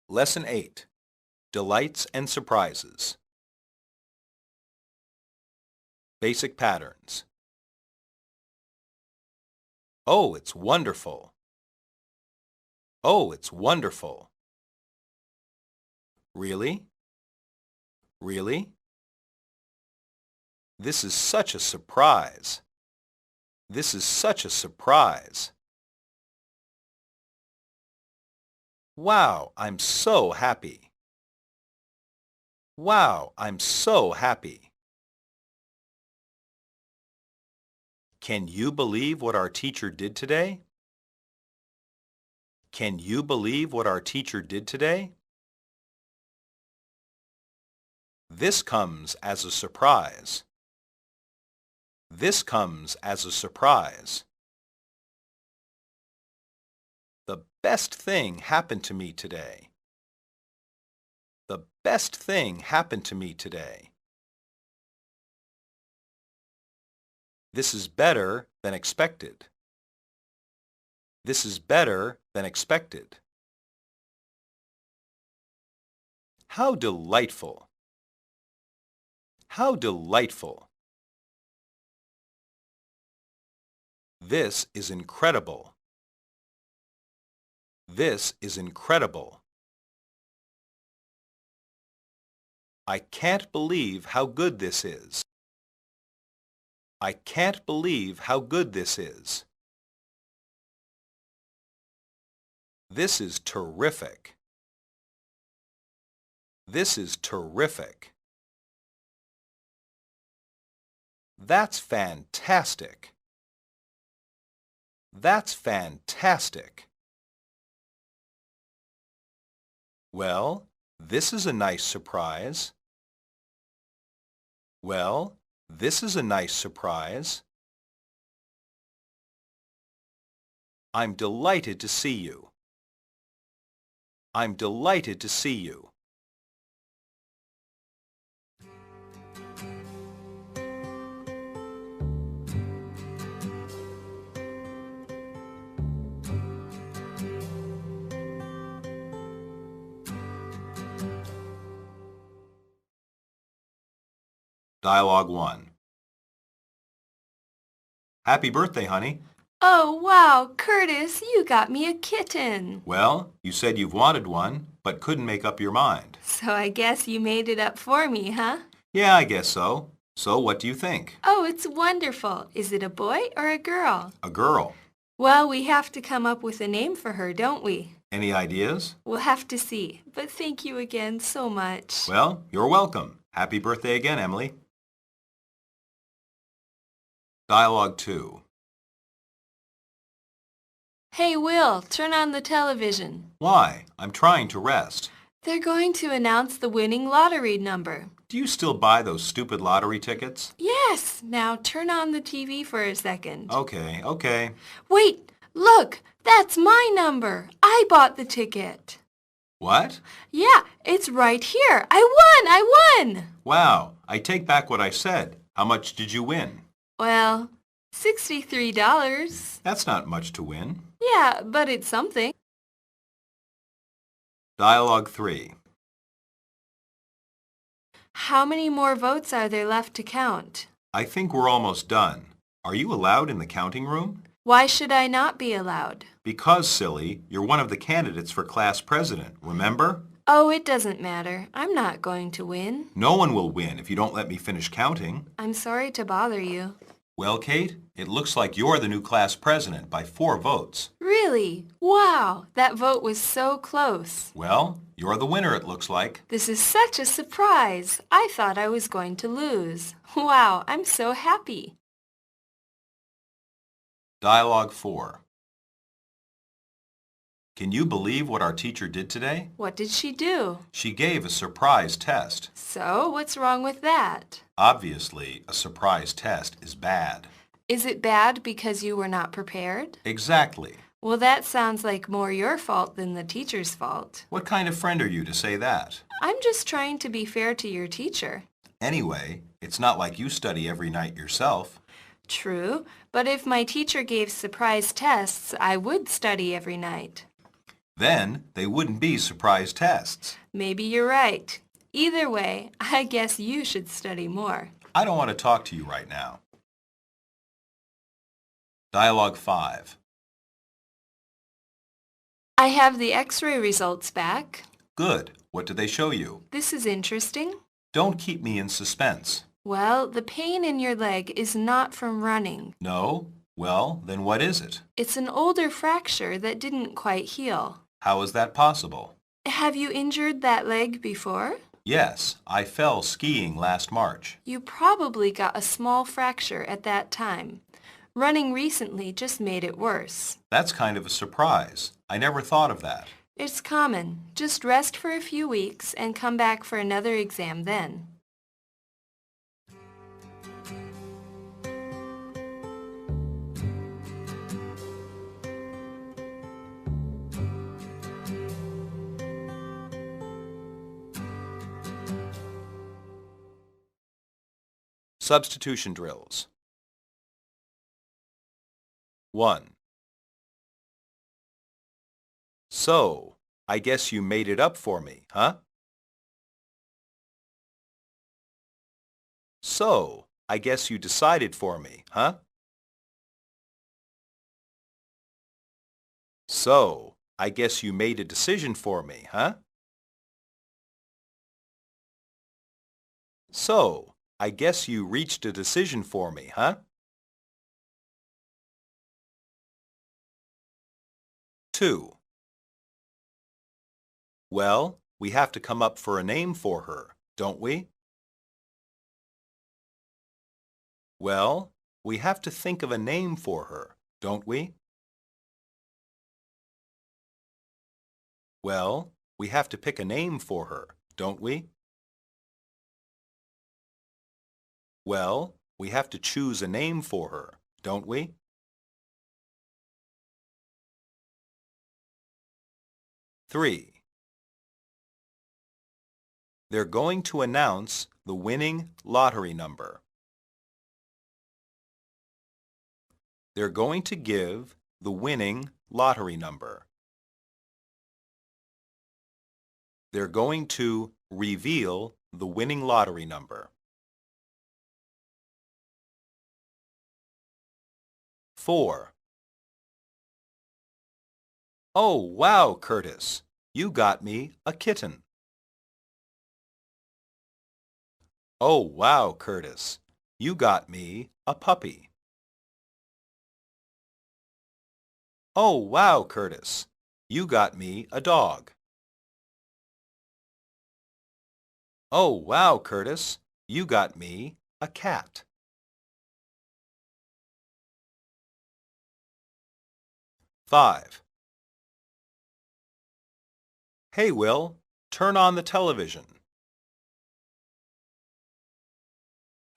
Lesson 8. Delights and Surprises. Basic Patterns. Oh, it's wonderful. Oh, it's wonderful. Really? Really? This is such a surprise. This is such a surprise. Wow, I'm so happy. Wow, I'm so happy. Can you believe what our teacher did today? Can you believe what our teacher did today? This comes as a surprise. This comes as a surprise. The best thing happened to me today. The best thing happened to me today. This is better than expected. This is better than expected. How delightful! How delightful! This is incredible. This is incredible. I can't believe how good this is. I can't believe how good this is. This is terrific. This is terrific. That's fantastic. That's fantastic. Well, this is a nice surprise. Well, this is a nice surprise. I'm delighted to see you. I'm delighted to see you. Dialogue 1. Happy birthday, honey. Oh, wow, Curtis, you got me a kitten. Well, you said you've wanted one, but couldn't make up your mind. So I guess you made it up for me, huh? Yeah, I guess so. So what do you think? Oh, it's wonderful. Is it a boy or a girl? A girl. Well, we have to come up with a name for her, don't we? Any ideas? We'll have to see. But thank you again so much. Well, you're welcome. Happy birthday again, Emily. Dialogue 2. Hey, Will, turn on the television. Why? I'm trying to rest. They're going to announce the winning lottery number. Do you still buy those stupid lottery tickets? Yes. Now turn on the TV for a second. Okay, okay. Wait, look, that's my number. I bought the ticket. What? Yeah, it's right here. I won! Wow, I take back what I said. How much did you win? Well, $63. That's not much to win. Yeah, but it's something. Dialogue 3. How many more votes are there left to count? I think we're almost done. Are you allowed in the counting room? Why should I not be allowed? Because, silly, you're one of the candidates for class president, remember? Oh, it doesn't matter. I'm not going to win. No one will win if you don't let me finish counting. I'm sorry to bother you. Well, Kate, it looks like you're the new class president by 4 votes. Really? Wow, that vote was so close. Well, you're the winner, it looks like. This is such a surprise. I thought I was going to lose. Wow, I'm so happy. Dialogue 4. Can you believe what our teacher did today? What did she do? She gave a surprise test. So, what's wrong with that? Obviously, a surprise test is bad. Is it bad because you were not prepared? Exactly. Well, that sounds like more your fault than the teacher's fault. What kind of friend are you to say that? I'm just trying to be fair to your teacher. Anyway, it's not like you study every night yourself. True, but if my teacher gave surprise tests, I would study every night. Then they wouldn't be surprise tests. Maybe you're right. Either way, I guess you should study more. I don't want to talk to you right now. Dialogue 5. I have the X-ray results back. Good. What did they show you? This is interesting. Don't keep me in suspense. Well, the pain in your leg is not from running. No? Well, then what is it? It's an older fracture that didn't quite heal. How is that possible? Have you injured that leg before? Yes, I fell skiing last March. You probably got a small fracture at that time. Running recently just made it worse. That's kind of a surprise. I never thought of that. It's common. Just rest for a few weeks and come back for another exam then. Substitution drills. 1. So, I guess you made it up for me, huh? So, I guess you decided for me, huh? So, I guess you made a decision for me, huh? So, I guess you reached a decision for me, huh? 2. Well, we have to come up for a name for her, don't we? Well, we have to think of a name for her, don't we? Well, we have to pick a name for her, don't we? Well, we have to choose a name for her, don't we? 3. They're going to announce the winning lottery number. They're going to give the winning lottery number. They're going to reveal the winning lottery number. 4. Oh, wow, Curtis, you got me a kitten. Oh, wow, Curtis, you got me a puppy. Oh, wow, Curtis, you got me a dog. Oh, wow, Curtis, you got me a cat. 5. Hey, Will, turn on the television.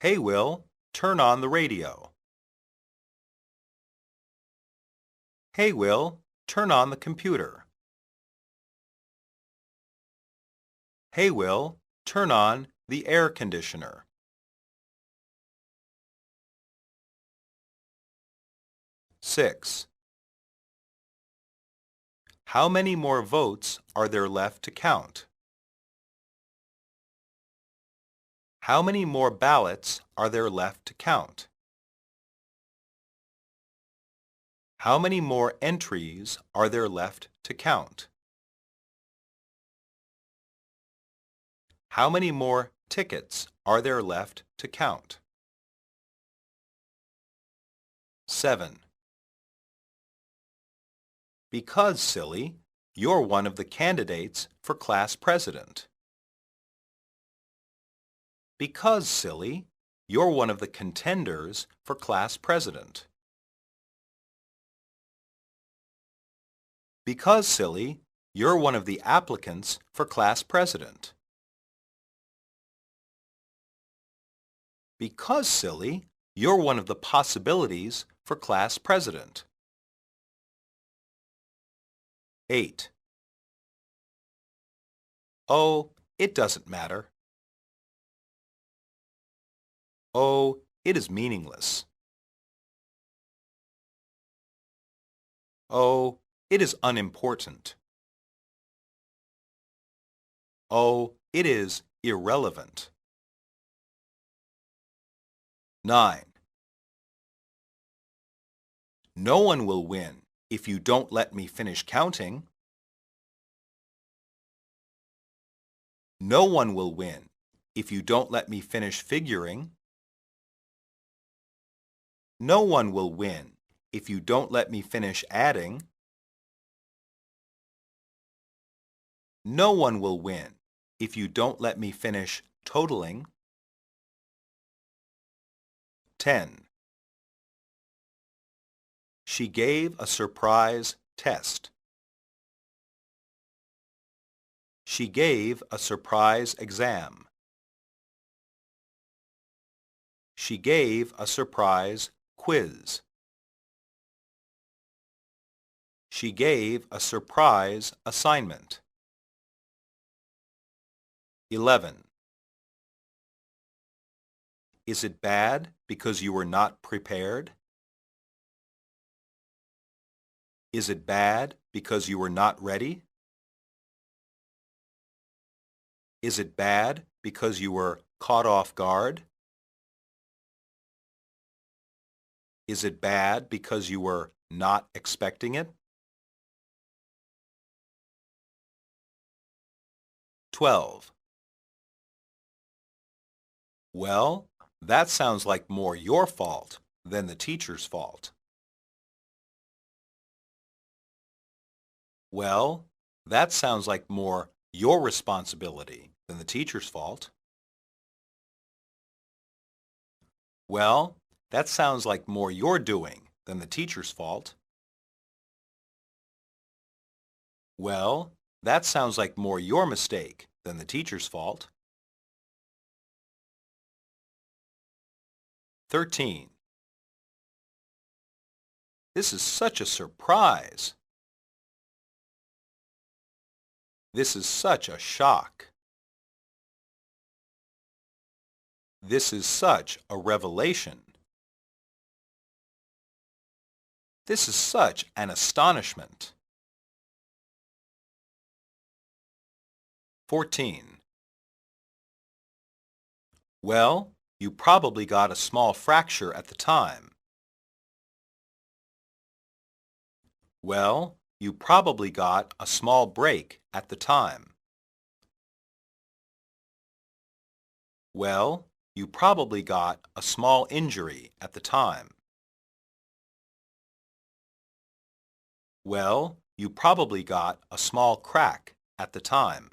Hey, Will, turn on the radio. Hey, Will, turn on the computer. Hey, Will, turn on the air conditioner. 6. How many more votes are there left to count? How many more ballots are there left to count? How many more entries are there left to count? How many more tickets are there left to count? 7. Because, silly, you're one of the candidates for class president. Because, silly, you're one of the contenders for class president. Because, silly, you're one of the applicants for class president. Because, silly, you're one of the possibilities for class president. 8. Oh, it doesn't matter. Oh, it is meaningless. Oh, it is unimportant. Oh, it is irrelevant. 9. No one will win if you don't let me finish counting. No one will win if you don't let me finish figuring. No one will win if you don't let me finish adding. No one will win if you don't let me finish totaling. 10. She gave a surprise test. She gave a surprise exam. She gave a surprise quiz. She gave a surprise assignment. 11. Is it bad because you were not prepared? Is it bad because you were not ready? Is it bad because you were caught off guard? Is it bad because you were not expecting it? 12. Well, that sounds like more your fault than the teacher's fault. Well, that sounds like more your responsibility than the teacher's fault. Well, that sounds like more your doing than the teacher's fault. Well, that sounds like more your mistake than the teacher's fault. 13. This is such a surprise. This is such a shock. This is such a revelation. This is such an astonishment. 14. Well, you probably got a small fracture at the time. Well, you probably got a small break at the time. Well, you probably got a small injury at the time. Well, you probably got a small crack at the time.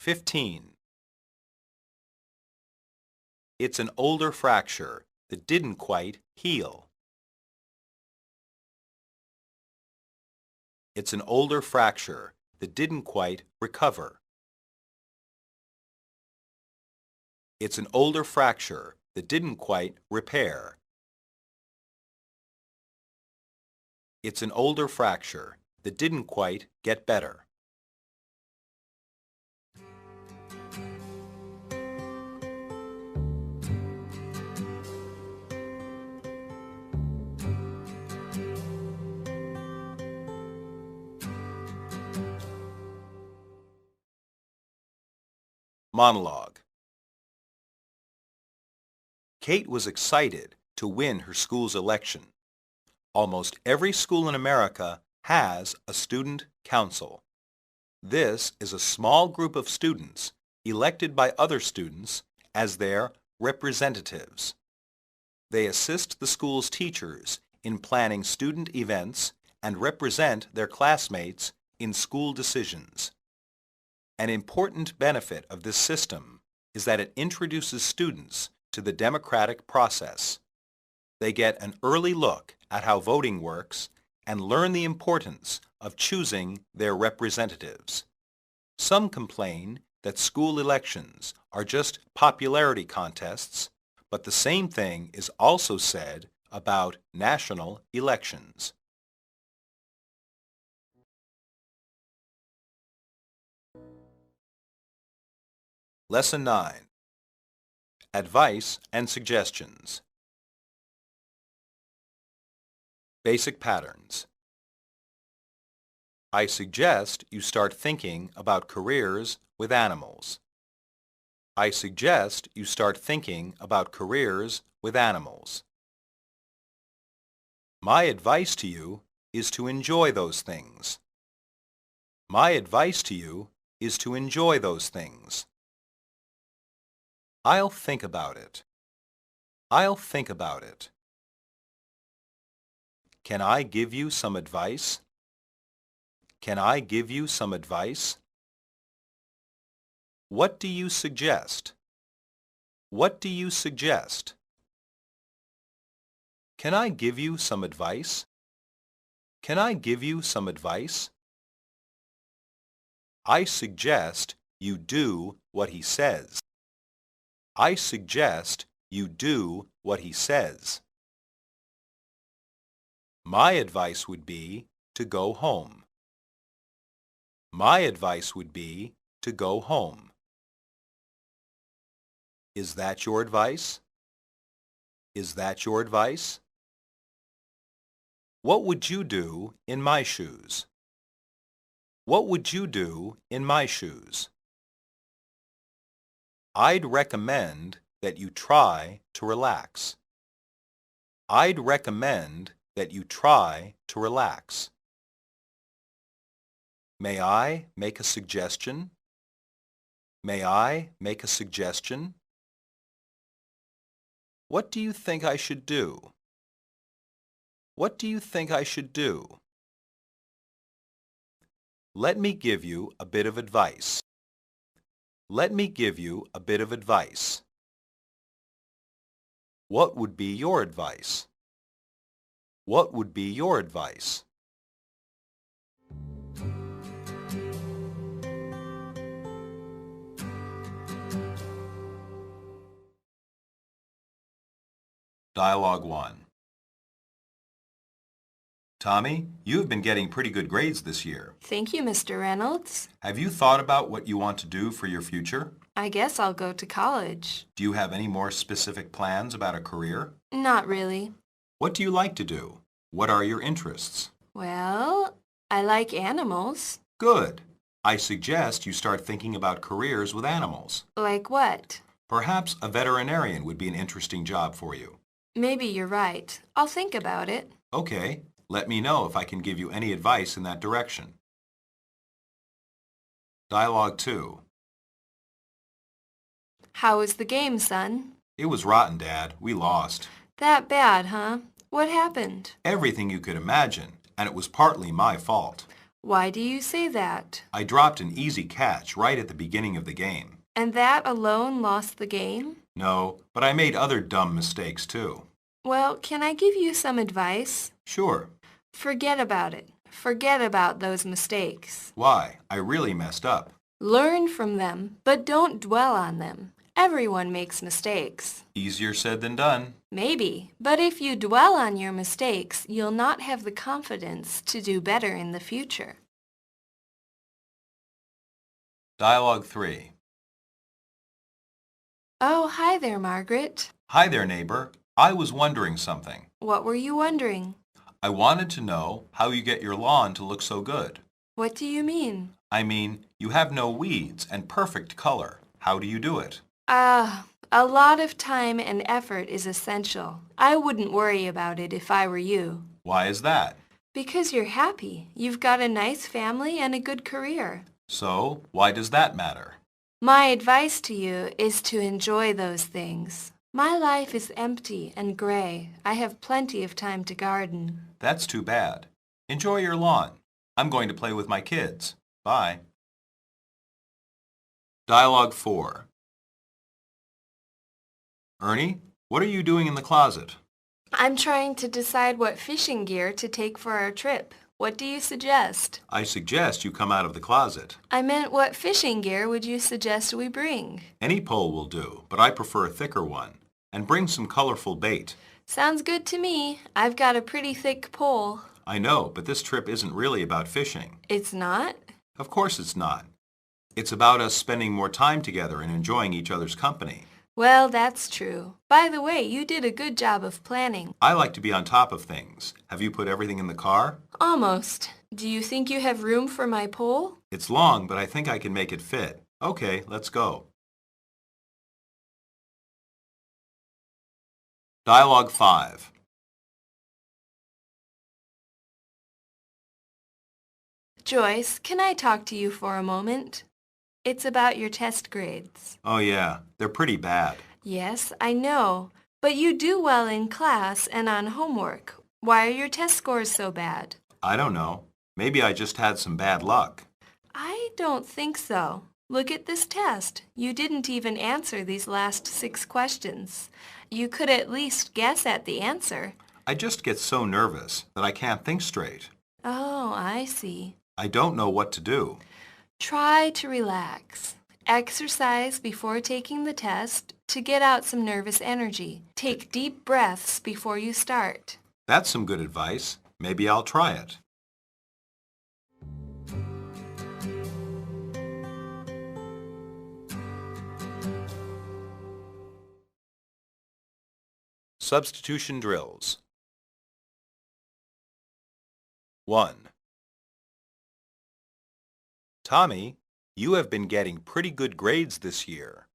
15. It's an older fracture that didn't quite heal. It's an older fracture that didn't quite recover. It's an older fracture that didn't quite repair. It's an older fracture that didn't quite get better. Monologue. Kate was excited to win her school's election. Almost every school in America has a student council. This is a small group of students elected by other students as their representatives. They assist the school's teachers in planning student events and represent their classmates in school decisions. An important benefit of this system is that it introduces students to the democratic process. They get an early look at how voting works and learn the importance of choosing their representatives. Some complain that school elections are just popularity contests, but the same thing is also said about national elections. Lesson 9. Advice and Suggestions. Basic Patterns. I suggest you start thinking about careers with animals. I suggest you start thinking about careers with animals. My advice to you is to enjoy those things. My advice to you is to enjoy those things. I'll think about it. I'll think about it. Can I give you some advice? Can I give you some advice? What do you suggest? What do you suggest? Can I give you some advice? Can I give you some advice? I suggest you do what he says. I suggest you do what he says. My advice would be to go home. My advice would be to go home. Is that your advice? Is that your advice? What would you do in my shoes? What would you do in my shoes? I'd recommend that you try to relax. I'd recommend that you try to relax. May I make a suggestion? May I make a suggestion? What do you think I should do? What do you think I should do? Let me give you a bit of advice. Let me give you a bit of advice. What would be your advice? What would be your advice? Dialogue 1. Tommy, you have been getting pretty good grades this year. Thank you, Mr. Reynolds. Have you thought about what you want to do for your future? I guess I'll go to college. Do you have any more specific plans about a career? Not really. What do you like to do? What are your interests? Well, I like animals. Good. I suggest you start thinking about careers with animals. Like what? Perhaps a veterinarian would be an interesting job for you. Maybe you're right. I'll think about it. Okay. Let me know if I can give you any advice in that direction. Dialogue 2. How was the game, son? It was rotten, Dad. We lost. That bad, huh? What happened? Everything you could imagine, and it was partly my fault. Why do you say that? I dropped an easy catch right at the beginning of the game. And that alone lost the game? No, but I made other dumb mistakes too. Well, can I give you some advice? Sure. Forget about it. Forget about those mistakes. Why? I really messed up. Learn from them, but don't dwell on them. Everyone makes mistakes. Easier said than done. Maybe, but if you dwell on your mistakes, you'll not have the confidence to do better in the future. Dialogue 3. Oh, hi there, Margaret. Hi there, neighbor. I was wondering something. What were you wondering? I wanted to know how you get your lawn to look so good. What do you mean? I mean, you have no weeds and perfect color. How do you do it? A lot of time and effort is essential. I wouldn't worry about it if I were you. Why is that? Because you're happy. You've got a nice family and a good career. So, why does that matter? My advice to you is to enjoy those things. My life is empty and gray. I have plenty of time to garden. That's too bad. Enjoy your lawn. I'm going to play with my kids. Bye. Dialogue 4. Ernie, what are you doing in the closet? I'm trying to decide what fishing gear to take for our trip. What do you suggest? I suggest you come out of the closet. I meant what fishing gear would you suggest we bring? Any pole will do, but I prefer a thicker one. And bring some colorful bait. Sounds good to me. I've got a pretty thick pole. I know, but this trip isn't really about fishing. It's not? Of course it's not. It's about us spending more time together and enjoying each other's company. Well, that's true. By the way, you did a good job of planning. I like to be on top of things. Have you put everything in the car? Almost. Do you think you have room for my pole? It's long, but I think I can make it fit. Okay, let's go. Dialogue 5. Joyce, can I talk to you for a moment? It's about your test grades. Oh yeah, they're pretty bad. Yes, I know. But you do well in class and on homework. Why are your test scores so bad? I don't know. Maybe I just had some bad luck. I don't think so. Look at this test. You didn't even answer these last 6 questions. You could at least guess at the answer. I just get so nervous that I can't think straight. Oh, I see. I don't know what to do. Try to relax. Exercise before taking the test to get out some nervous energy. Take deep breaths before you start. That's some good advice. Maybe I'll try it. Substitution drills. 1. Tommy, you have been getting pretty good grades this year.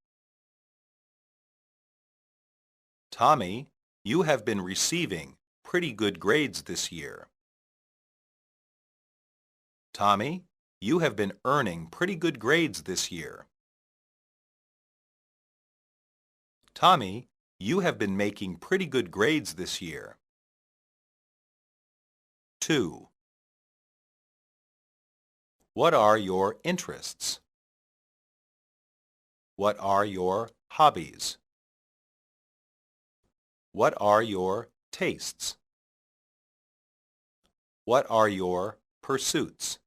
Tommy, you have been receiving pretty good grades this year. Tommy, you have been earning pretty good grades this year. Tommy, you have been making pretty good grades this year. 2. What are your interests? What are your hobbies? What are your tastes? What are your pursuits?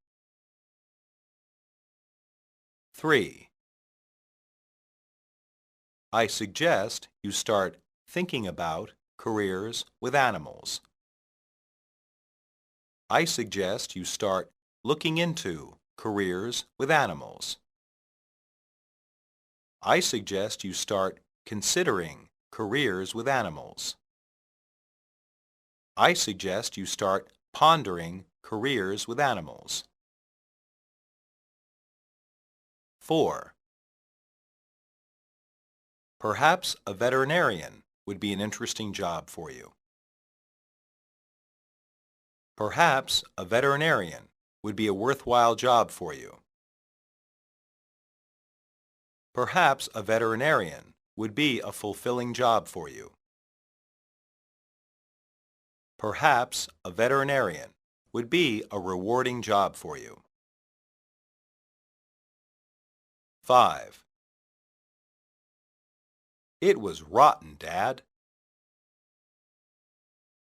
3. I suggest you start thinking about careers with animals. I suggest you start looking into careers with animals. I suggest you start considering careers with animals. I suggest you start pondering careers with animals. 4. Perhaps a veterinarian would be an interesting job for you. Perhaps a veterinarian would be a worthwhile job for you. Perhaps a veterinarian would be a fulfilling job for you. Perhaps a veterinarian would be a rewarding job for you. 5. It was rotten, Dad.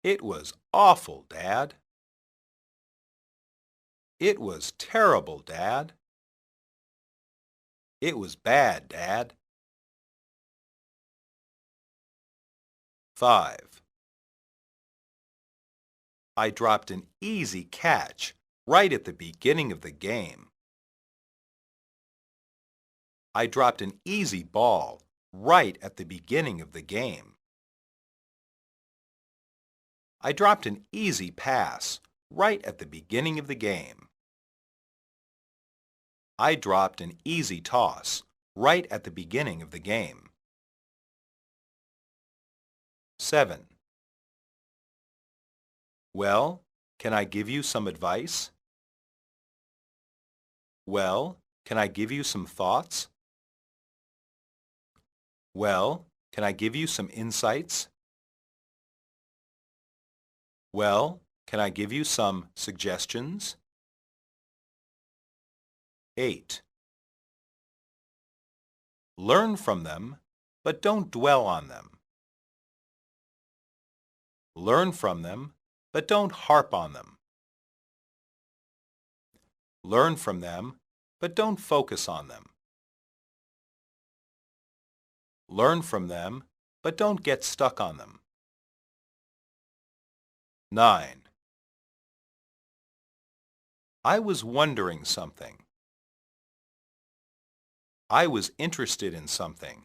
It was awful, Dad. It was terrible, Dad. It was bad, Dad. 5. I dropped an easy catch right at the beginning of the game. I dropped an easy ball right at the beginning of the game. I dropped an easy pass right at the beginning of the game. I dropped an easy toss right at the beginning of the game. 7. Well, can I give you some advice? Well, can I give you some thoughts? Well, can I give you some insights? Well, can I give you some suggestions? 8. Learn from them, but don't dwell on them. Learn from them, but don't harp on them. Learn from them, but don't focus on them. Learn from them, but don't get stuck on them. 9. I was wondering something. I was interested in something.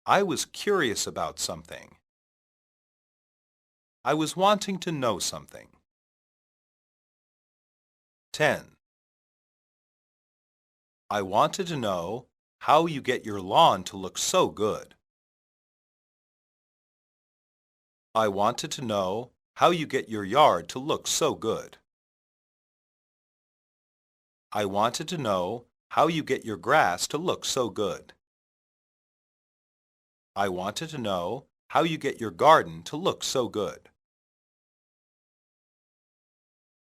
I was curious about something. I was wanting to know something. 10. I wanted to know how you get your lawn to look so good. I wanted to know how you get your yard to look so good. I wanted to know how you get your grass to look so good. I wanted to know how you get your garden to look so good.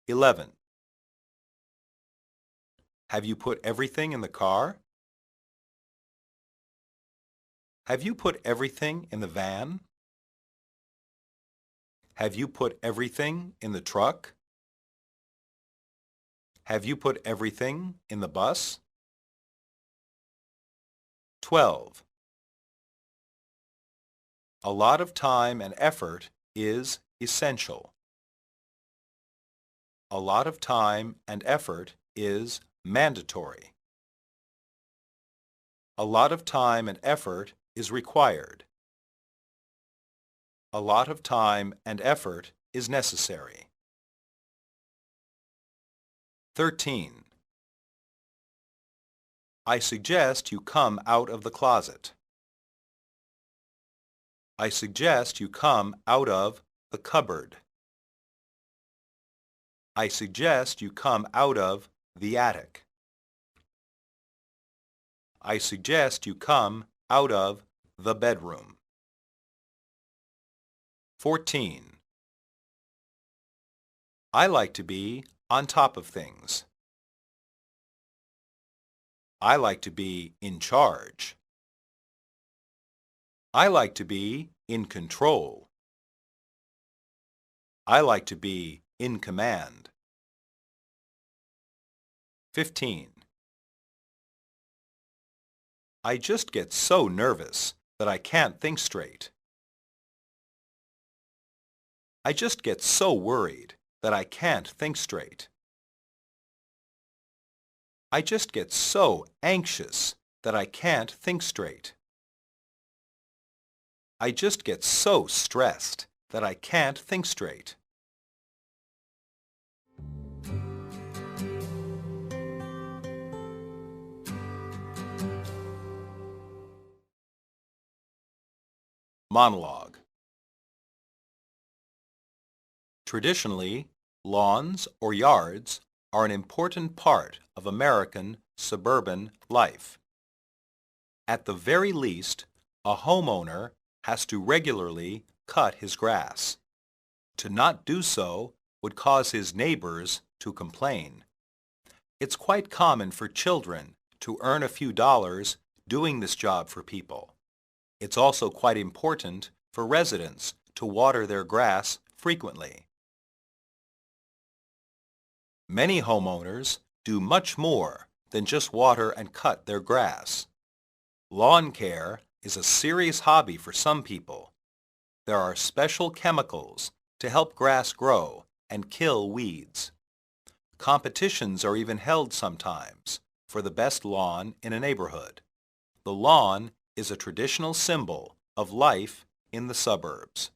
11. Have you put everything in the car? Have you put everything in the van? Have you put everything in the truck? Have you put everything in the bus? 12. A lot of time and effort is essential. A lot of time and effort is mandatory. A lot of time and effort is required. A lot of time and effort is necessary. 13. I suggest you come out of the closet. I suggest you come out of the cupboard. I suggest you come out of the attic. I suggest you come out of the bedroom. 14. I like to be on top of things. I like to be in charge. I like to be in control. I like to be in command. 15. I just get so nervous that I can't think straight. I just get so worried that I can't think straight. I just get so anxious that I can't think straight. I just get so stressed that I can't think straight. Monologue. Traditionally, lawns or yards are an important part of American suburban life. At the very least, a homeowner has to regularly cut his grass. To not do so would cause his neighbors to complain. It's quite common for children to earn a few dollars doing this job for people. It's also quite important for residents to water their grass frequently. Many homeowners do much more than just water and cut their grass. Lawn care is a serious hobby for some people. There are special chemicals to help grass grow and kill weeds. Competitions are even held sometimes for the best lawn in a neighborhood. The lawn is a traditional symbol of life in the suburbs.